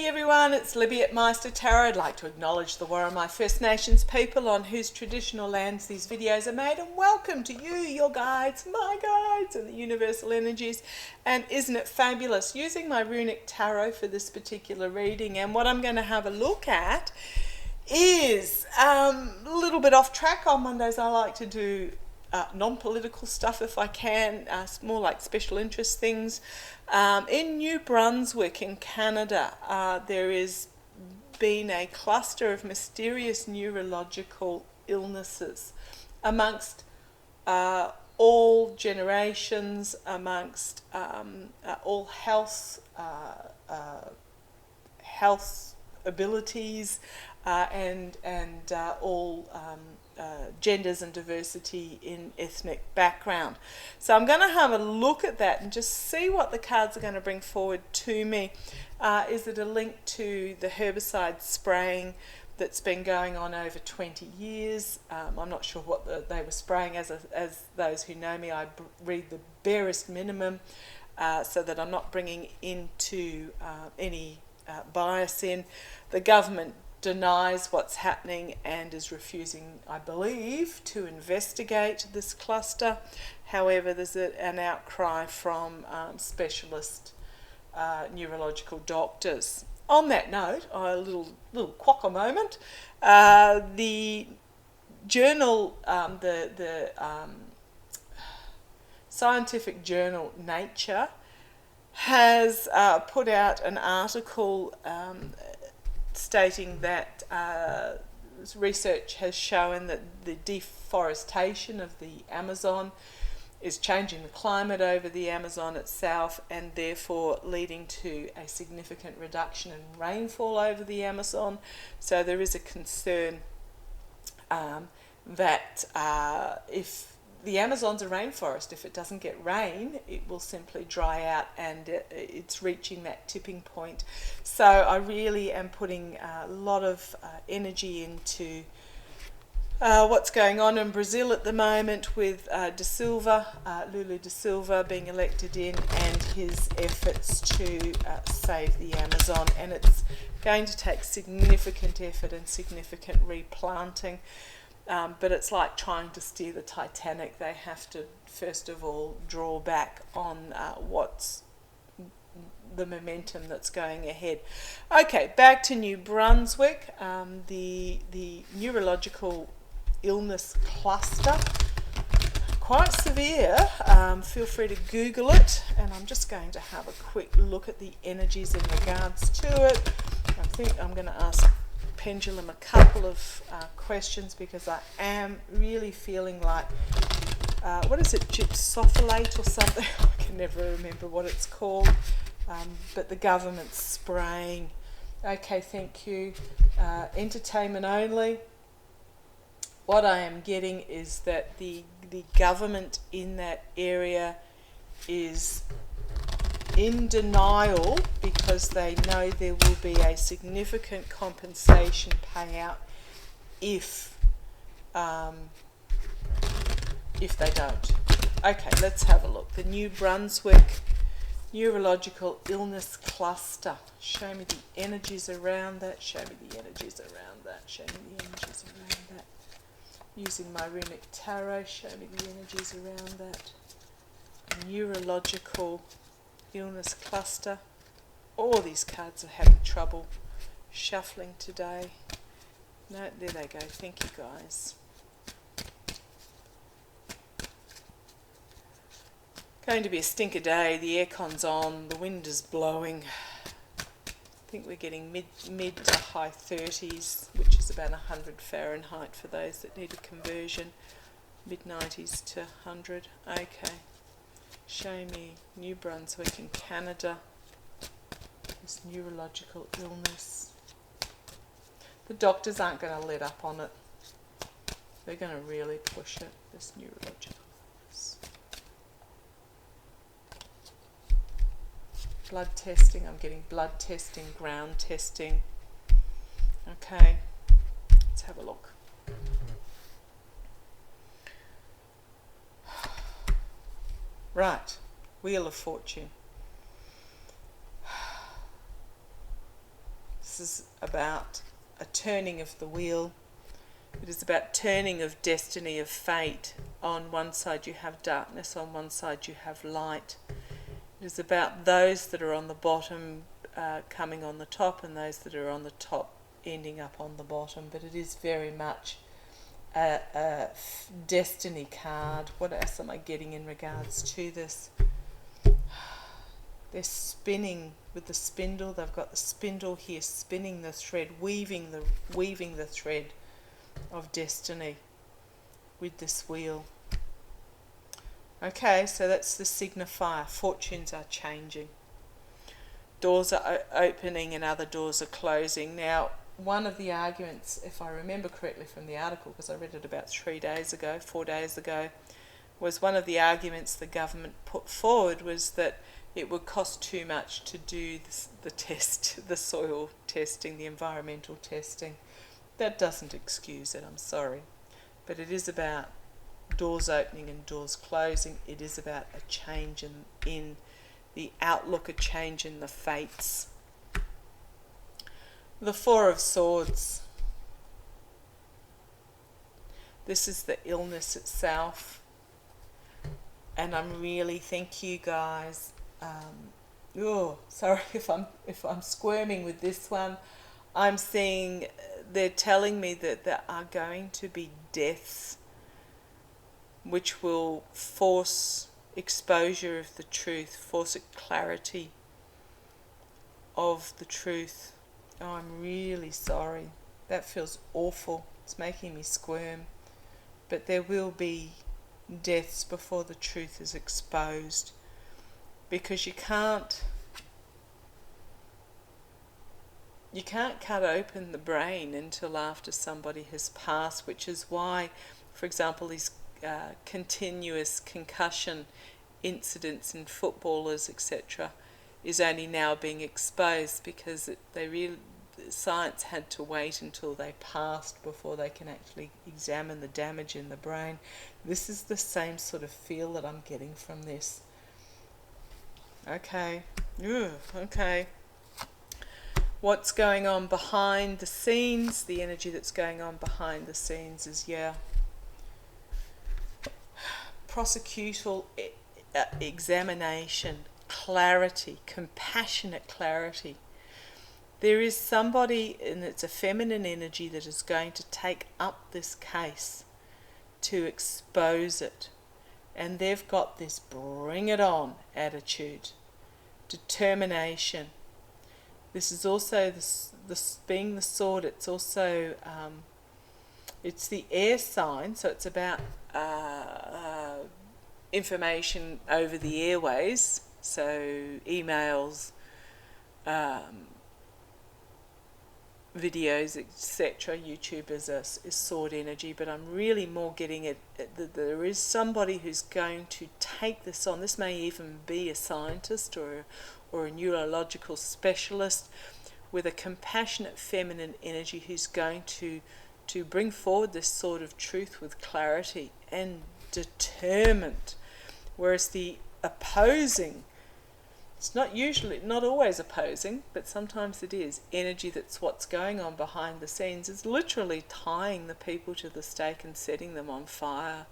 everyone, it's Libby at Meister Tarot. I'd like to acknowledge the Worimi First Nations people on whose traditional lands these videos are made, and welcome to you, your guides, my guides, and the universal energies. And isn't it fabulous? Using my runic tarot for this particular reading, and what I'm going to have a look at is a little bit off track. On Mondays I like to do non-political stuff if I can, more like special interest things. In New Brunswick in Canada, there has been a cluster of mysterious neurological illnesses amongst all generations, amongst all health abilities, and all genders and diversity in ethnic background. So I'm going to have a look at that and just see what the cards are going to bring forward to me. Is it a link to the herbicide spraying that's been going on over 20 years? I'm not sure what they were spraying. As those who know me, I read the barest minimum so that I'm not bringing into any bias in. The government denies what's happening and is refusing, I believe, to investigate this cluster. However, there's an outcry from specialist neurological doctors. On that note, a little quokka moment. The journal, the scientific journal Nature, has put out an article stating that research has shown that the deforestation of the Amazon is changing the climate over the Amazon itself, and therefore leading to a significant reduction in rainfall over the Amazon. So there is a concern that if the Amazon's a rainforest, if it doesn't get rain, it will simply dry out, and it's reaching that tipping point. So I really am putting a lot of energy into what's going on in Brazil at the moment with Da Silva, Lula da Silva being elected in, and his efforts to save the Amazon. And it's going to take significant effort and significant replanting. But it's like trying to steer the Titanic. They have to, first of all, draw back on what's the momentum that's going ahead. Okay, back to New Brunswick. The neurological illness cluster, quite severe. Feel free to Google it, and I'm just going to have a quick look at the energies in regards to it. I think I'm going to ask Pendulum a couple of questions, because I am really feeling like what is it, gypsopholate or something? I can never remember what it's called, but the government's spraying. Okay, thank you. Entertainment only. What I am getting is that the government in that area is in denial, because they know there will be a significant compensation payout if they don't. Okay, let's have a look. The New Brunswick neurological illness cluster. Show me the energies around that. Show me the energies around that. Show me the energies around that. Using my runic tarot, show me the energies around that. Neurological illness cluster. All these cards are having trouble shuffling today. No, there they go. Thank you, guys. Going to be a stinker day. The aircon's on. The wind is blowing. I think we're getting mid to high 30s, which is about 100 Fahrenheit for those that need a conversion. Mid 90s to 100. Okay. Show me New Brunswick in Canada, this neurological illness. The doctors aren't going to let up on it. They're going to really push it, this neurological illness. Blood testing, I'm getting blood testing, ground testing. Okay, let's have a look. Right, Wheel of Fortune. This is about a turning of the wheel. It is about turning of destiny, of fate. On one side you have darkness, on one side you have light. It is about those that are on the bottom coming on the top, and those that are on the top ending up on the bottom. But it is very much a destiny card. What else am I getting in regards to this? They're spinning with the spindle. They've got the spindle here spinning the thread, weaving the thread of destiny with this wheel. Okay, so that's the signifier. Fortunes are changing. Doors are opening and other doors are closing. Now, one of the arguments, if I remember correctly from the article, because I read it about 4 days ago, was one of the arguments the government put forward was that it would cost too much to do the test, the soil testing, the environmental testing. That doesn't excuse it, I'm sorry. But it is about doors opening and doors closing. It is about a change in the outlook, a change in the fates. The Four of Swords. This is the illness itself. And I'm really, thank you guys. Sorry if I'm squirming with this one. I'm seeing, they're telling me that there are going to be deaths which will force exposure of the truth, force a clarity of the truth. Oh, I'm really sorry. That feels awful. It's making me squirm. But there will be deaths before the truth is exposed, because you can't cut open the brain until after somebody has passed, which is why, for example, these continuous concussion incidents in footballers, etc., is only now being exposed, because science had to wait until they passed before they can actually examine the damage in the brain. This is the same sort of feel that I'm getting from this. Okay. Okay. What's going on behind the scenes? The energy that's going on behind the scenes is, prosecutorial examination, clarity, compassionate clarity. There is somebody, and it's a feminine energy, that is going to take up this case to expose it. And they've got this bring it on attitude, determination. This is also this being the sword. It's also it's the air sign, so it's about information over the airways, so emails, videos, etc. YouTube is sword energy, but I'm really more getting it that there is somebody who's going to take this on. This may even be a scientist or a neurological specialist with a compassionate feminine energy who's going to bring forward this sort of truth with clarity and determined. Whereas the opposing, it's not always opposing, but sometimes it is. Energy that's what's going on behind the scenes is literally tying the people to the stake and setting them on fire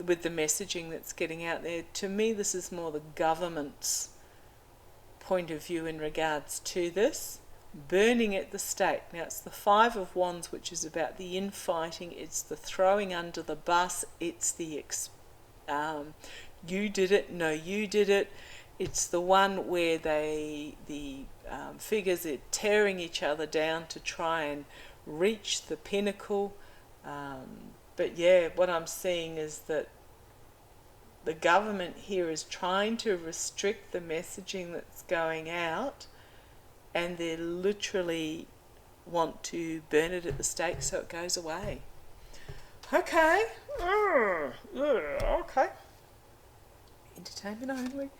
with the messaging that's getting out there. To me, this is more the government's point of view in regards to this. Burning at the stake. Now, it's the Five of Wands, which is about the infighting. It's the throwing under the bus. It's the you did it, no, you did it. It's the one where the figures are tearing each other down to try and reach the pinnacle. But yeah, what I'm seeing is that the government here is trying to restrict the messaging that's going out, and they literally want to burn it at the stake so it goes away. Okay. Okay. Entertainment only.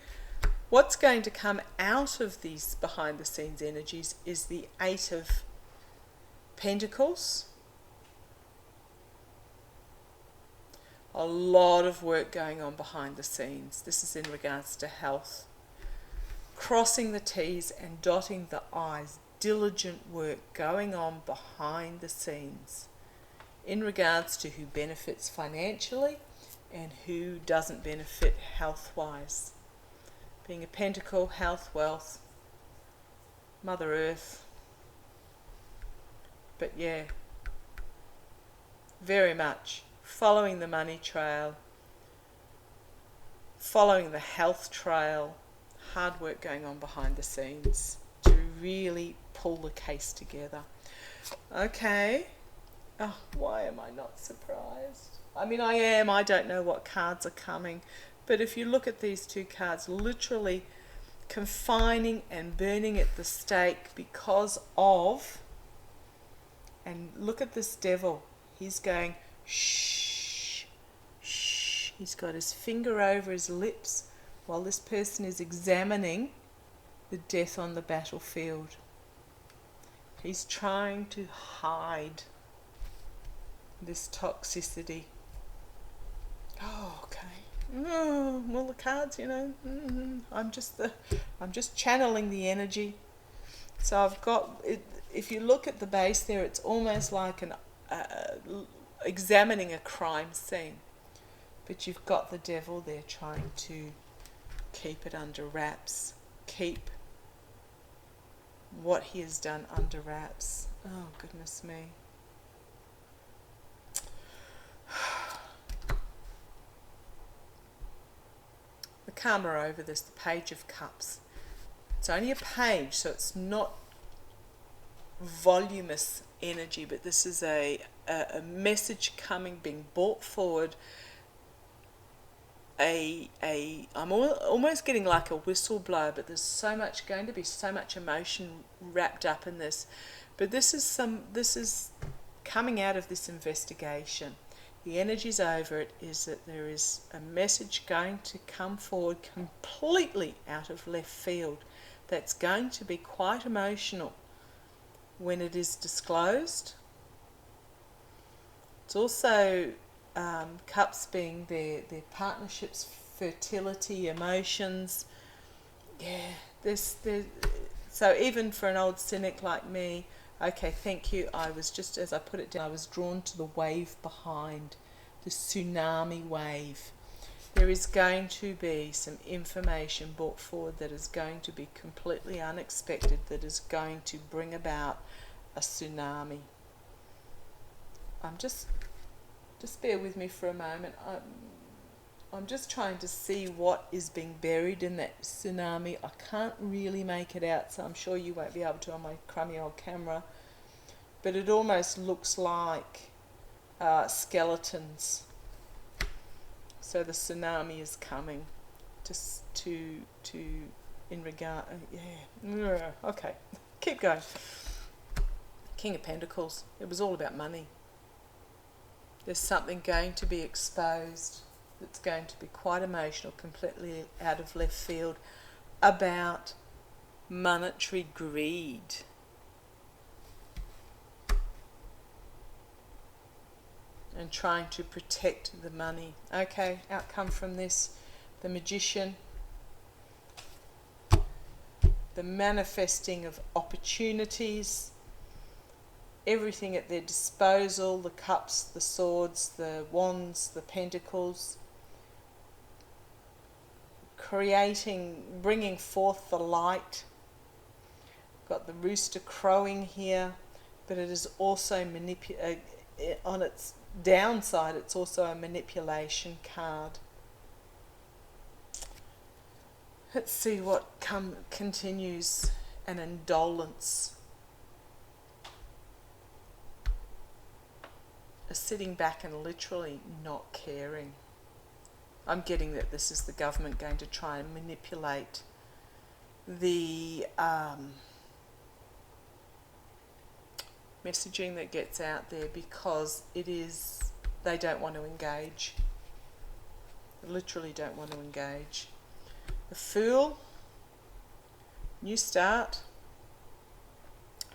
What's going to come out of these behind the scenes energies is the Eight of Pentacles. A lot of work going on behind the scenes. This is in regards to health. crossing the T's and dotting the I's, diligent work going on behind the scenes in regards to who benefits financially and who doesn't benefit health-wise. Being a pentacle, health, wealth, Mother Earth. But yeah, very much following the money trail, following the health trail, hard work going on behind the scenes to really pull the case together. Okay. Oh, why am I not surprised? I mean, I am. I don't know what cards are coming. But if you look at these two cards, literally confining and burning at the stake because of, and look at this devil. He's going, shh, shh. He's got his finger over his lips while this person is examining the death on the battlefield. He's trying to hide this toxicity. Oh, okay. Well, the cards, I'm just channeling the energy. So I've got it. If you look at the base there, it's almost like an examining a crime scene, but you've got the devil there trying to keep it under wraps, keep what he has done under wraps. Oh, goodness me. The karma over this, the Page of Cups. It's only a page, so it's not voluminous energy, but this is a message coming, being brought forward. I'm almost getting like a whistleblower, but there's going to be so much emotion wrapped up in this. But this is coming out of this investigation. The energies over it is that there is a message going to come forward completely out of left field that's going to be quite emotional when it is disclosed. It's also cups being their partnerships, fertility, emotions. Yeah, so even for an old cynic like me, okay, thank you. I was just, as I put it down, I was drawn to the wave behind, the tsunami wave. There is going to be some information brought forward that is going to be completely unexpected, that is going to bring about a tsunami. Just bear with me for a moment. I'm just trying to see what is being buried in that tsunami. I can't really make it out, so I'm sure you won't be able to on my crummy old camera. But it almost looks like skeletons. So the tsunami is coming to in regard. Yeah. Okay. Keep going. King of Pentacles. It was all about money. There's something going to be exposed that's going to be quite emotional, completely out of left field, about monetary greed. And trying to protect the money. Okay, outcome from this, the Magician, the manifesting of opportunities, everything at their disposal, the cups, the swords, the wands, the pentacles, bringing forth the light. Got the rooster crowing here, but it is also on its downside, it's also a manipulation card. Let's see what continues. An indolence. A sitting back and literally not caring. I'm getting that this is the government going to try and manipulate the messaging that gets out there, because they don't want to engage. They literally don't want to engage. The Fool, new start,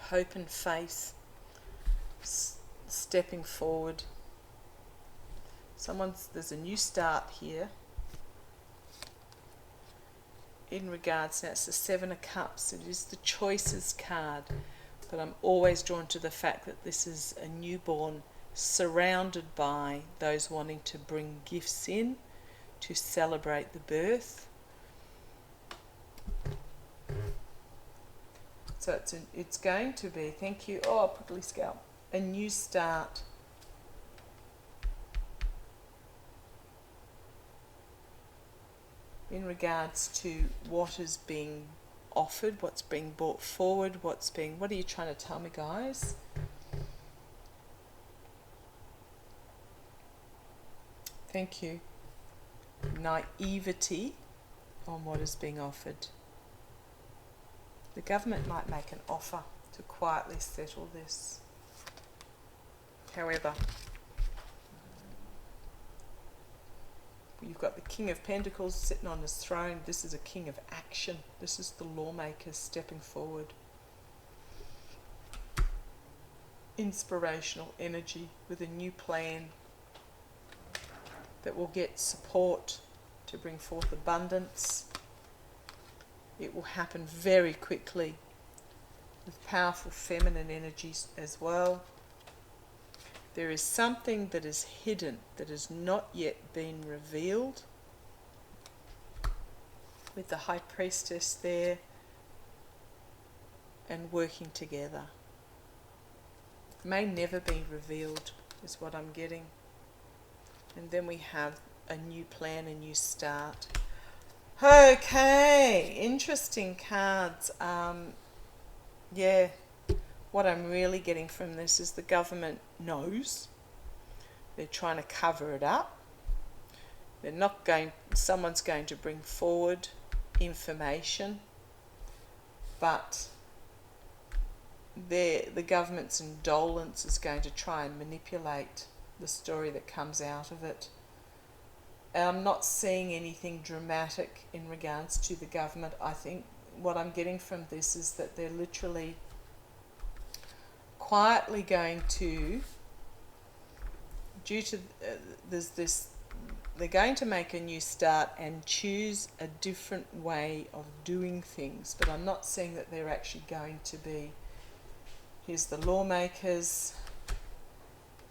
hope and faith, stepping forward. There's a new start here. in regards, now it's the Seven of Cups, it is the choices card, but I'm always drawn to the fact that this is a newborn surrounded by those wanting to bring gifts in to celebrate the birth. So it's going to be, thank you, oh, prickly scalp, a new start. In regards to what is being offered, what's being brought forward, what are you trying to tell me, guys? Thank you. Naivety on what is being offered. The government might make an offer to quietly settle this. However, you've got the King of Pentacles sitting on his throne. This is a king of action. This is the lawmakers stepping forward. Inspirational energy with a new plan that will get support to bring forth abundance. It will happen very quickly with powerful feminine energies as well. There is something that is hidden, that has not yet been revealed, with the High Priestess there and working together. May never be revealed is what I'm getting. And then we have a new plan, a new start. Okay, interesting cards. Yeah, what I'm really getting from this is the government knows. They're trying to cover it up. They're not going, someone's going to bring forward information, but the government's indolence is going to try and manipulate the story that comes out of it. I'm not seeing anything dramatic in regards to the government. I think what I'm getting from this is that they're literally quietly going to, they're going to make a new start and choose a different way of doing things, but I'm not seeing that they're actually going to be. Here's the lawmakers,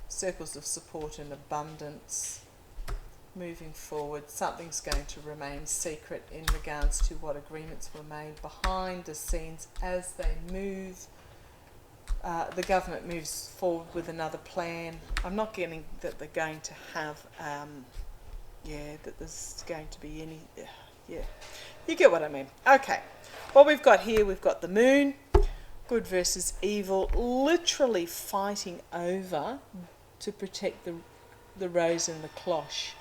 circles of support and abundance. Moving forward, something's going to remain secret in regards to what agreements were made behind the scenes as they move. The government moves forward with another plan. I'm not getting that they're going to have, that there's going to be any, you get what I mean. Okay, what we've got here, we've got the moon, good versus evil, literally fighting over to protect the rose and the cloche.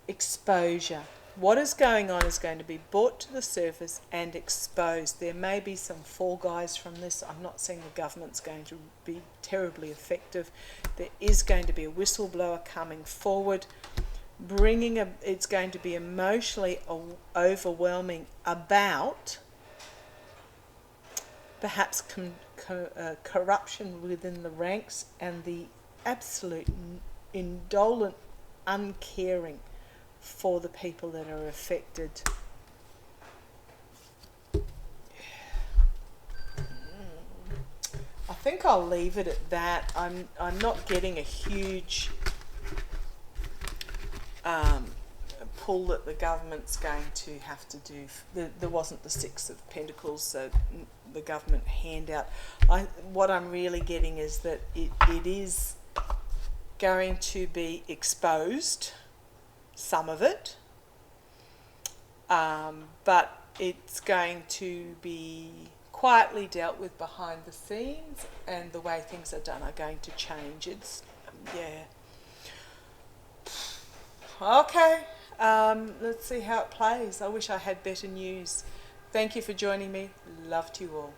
Exposure. What is going on is going to be brought to the surface and exposed. There may be some fall guys from this. I'm not saying the government's going to be terribly effective. There is going to be a whistleblower coming forward, it's going to be emotionally overwhelming about perhaps corruption within the ranks and the absolute indolent uncaring for the people that are affected. I think I'll leave it at that. I'm not getting a huge pull that the government's going to have to do. There wasn't the Six of Pentacles, so the government handout. What I'm really getting is that it is going to be exposed, some of it, but it's going to be quietly dealt with behind the scenes, and the way things are done are going to change. Okay, let's see how it plays. I wish I had better news. Thank you for joining me. Love to you all.